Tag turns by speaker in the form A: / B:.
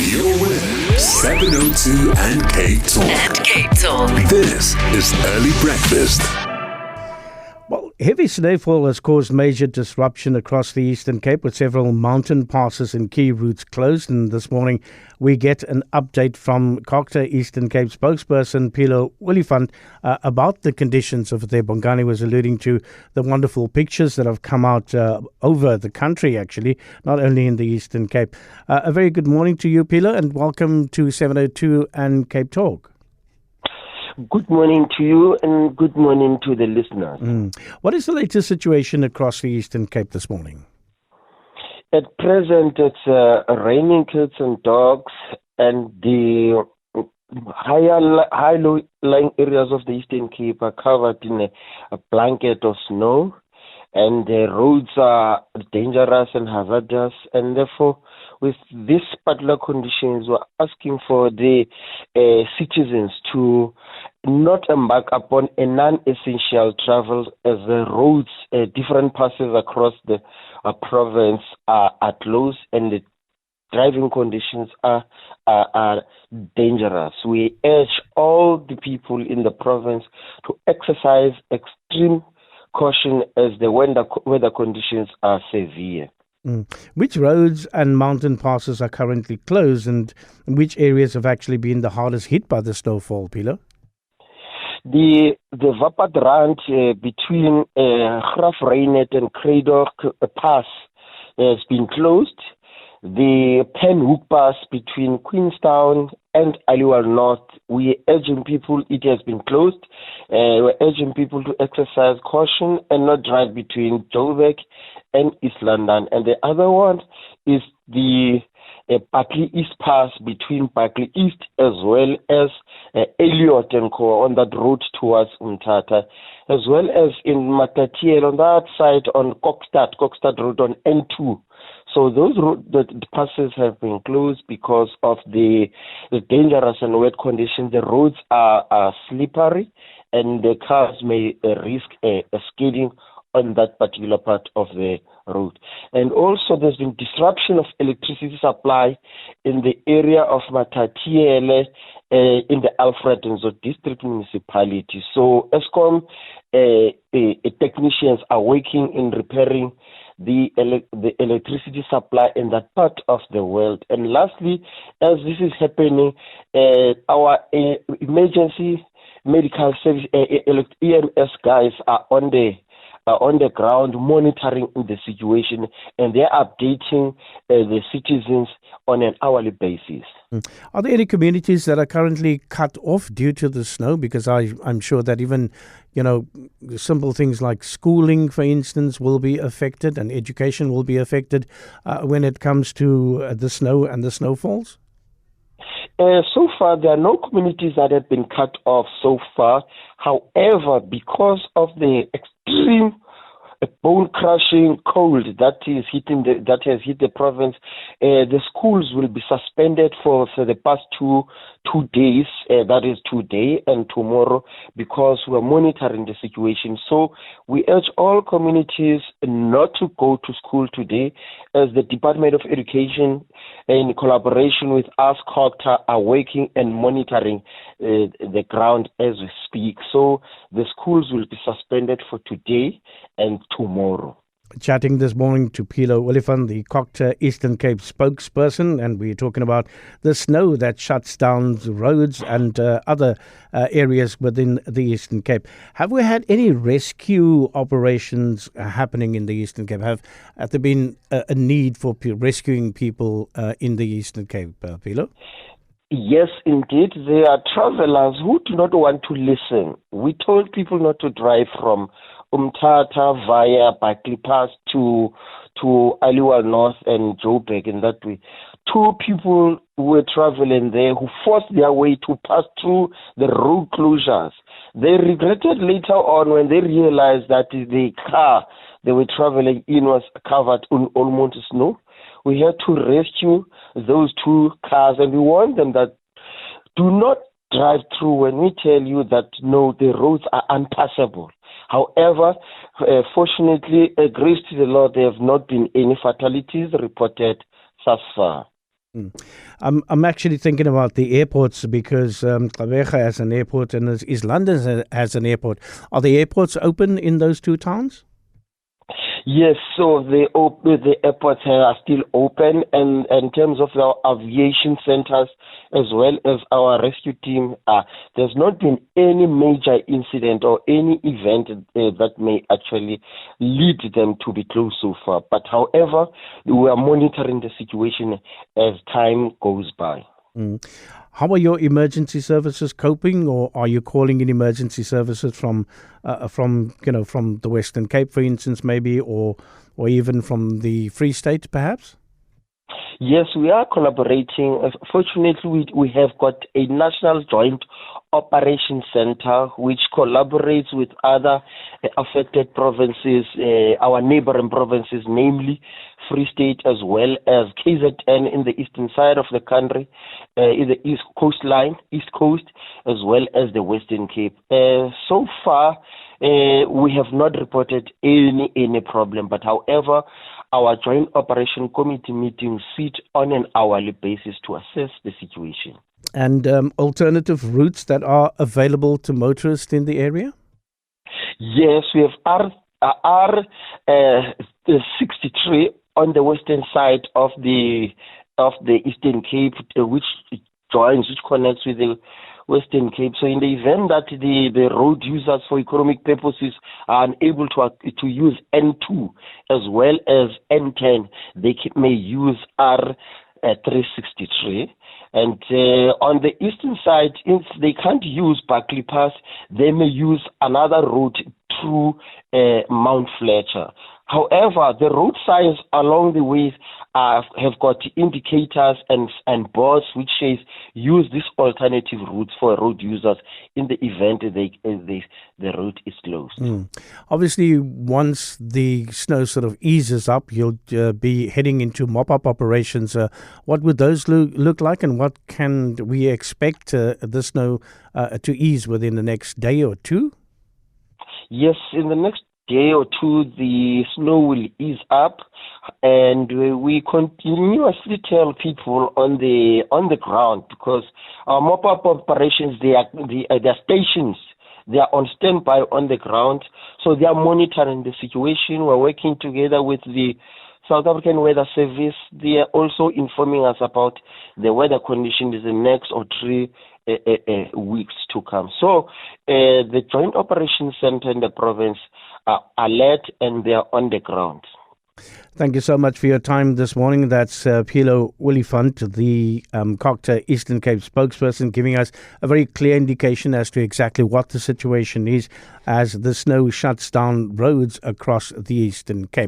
A: You're with 702 and CapeTalk. This is Early Breakfast.
B: Well, heavy snowfall has caused major disruption across the Eastern Cape, with several mountain passes and key routes closed. And this morning, we get an update from CoGTA Eastern Cape spokesperson Pheello Oliphant about the conditions over there. Bongani was alluding to the wonderful pictures that have come out over the country, actually, not only in the Eastern Cape. A very good morning to you, Pheello, and welcome to 702 and CapeTalk.
C: Good morning to you and good morning to the listeners.
B: What is the latest situation across the Eastern Cape this morning?
C: At present, it's raining cats and dogs, and the high-lying areas of the Eastern Cape are covered in a blanket of snow, and the roads are dangerous and hazardous, and therefore, with these particular conditions, we're asking for the citizens to not embark upon a non-essential travel, as the roads, different passes across the province are closed and the driving conditions are dangerous. We urge all the people in the province to exercise extreme caution as the weather conditions are severe.
B: Which roads and mountain passes are currently closed, and which areas have actually been the hardest hit by the snowfall, Pheello?
C: The Vapadrand between Grafreinet and Creedorp Pass has been closed. The Penhoek Pass between Queenstown and Aliwal North, we're urging people, it has been closed. We're urging people to exercise caution and not drive between Joburg and East London. And the other one is the Barkley East Pass between Barkley East as well as Elliot and Co. on that road towards Umtata, as well as in Matatiele on that side on Kokstad Road on N2. So those the passes have been closed because of the dangerous and wet conditions. The roads are slippery, and the cars may risk skidding on that particular part of the road. And also there's been disruption of electricity supply in the area of Matatiele in the Alfred Nzo district municipality. So ESCOM technicians are working in repairing the electricity supply in that part of the world. And lastly, as this is happening, our emergency medical service EMS guys are on the ground monitoring the situation, and they're updating the citizens on an hourly basis.
B: Are there any communities that are currently cut off due to the snow? Because I'm sure that even, simple things like schooling, for instance, will be affected, and education will be affected when it comes to the snow and the snowfalls?
C: So far, there are no communities that have been cut off so far. However, because of the extreme bone-crushing cold that has hit the province, the schools will be suspended for the past two days. That is today and tomorrow, because we are monitoring the situation. So we urge all communities not to go to school today, as the Department of Education, in collaboration with us, CoGTA, are working and monitoring the ground as we speak. So the schools will be suspended for today and tomorrow.
B: Chatting this morning to Pheello Oliphant, the CoGTA Eastern Cape spokesperson, and we're talking about the snow that shuts down roads and other areas within the Eastern Cape. Have we had any rescue operations happening in the Eastern Cape? Have there been a need for rescuing people in the Eastern Cape, Pheello?
C: Yes, indeed. There are travelers who do not want to listen. We told people not to drive from Umtata via Barkley Pass to Aliwal North and Joburg in that way. Two people who were traveling there who forced their way to pass through the road closures. They regretted later on when they realized that the car they were traveling in was covered in almost snow. We had to rescue those two cars, and we warned them that do not drive through when we tell you that, no, the roads are unpassable. However, fortunately, grace to the Lord, there have not been any fatalities reported thus far.
B: I'm actually thinking about the airports because Gqeberha has an airport and East London has an airport. Are the airports open in those two towns?
C: Yes, so the airports are still open, and in terms of our aviation centers as well as our rescue team, there's not been any major incident or any event that may actually lead them to be closed so far. But however, we are monitoring the situation as time goes by.
B: How are your emergency services coping, or are you calling in emergency services from the Western Cape, for instance, maybe, or even from the Free State, perhaps?
C: Yes, we are collaborating. Fortunately, we have got a national joint operation center which collaborates with other affected provinces, our neighboring provinces, namely Free State as well as KZN in the eastern side of the country, in the east coast, as well as the Western Cape. So far, we have not reported any problem, but however, our Joint Operation Committee meetings sit on an hourly basis to assess the situation.
B: And alternative routes that are available to motorists in the area?
C: Yes, we have R63 on the western side of the Eastern Cape, which connects with the Western Cape. So in the event that the road users for economic purposes are unable to use N2 as well as N10, they may use R363. And on the eastern side, if they can't use Buckley Pass, they may use another route through Mount Fletcher. However, the road signs along the way have got indicators and boards which says use this alternative route for road users in the event the route is closed.
B: Obviously, once the snow sort of eases up, you'll be heading into mop-up operations. What would those look like, and what can we expect the snow to ease within the next day or two?
C: Yes, in the next day or two, the snow will ease up, and we continuously tell people on the ground, because our mop-up operations, they are stations. They are on standby on the ground, so they are monitoring the situation. We're working together with the South African Weather Service. They are also informing us about the weather conditions in the next or 3 weeks to come. So the Joint Operations Center in the province are alert and they are on the ground.
B: Thank you so much for your time this morning. That's Pheello Oliphant, the CoGTA Eastern Cape spokesperson, giving us a very clear indication as to exactly what the situation is as the snow shuts down roads across the Eastern Cape.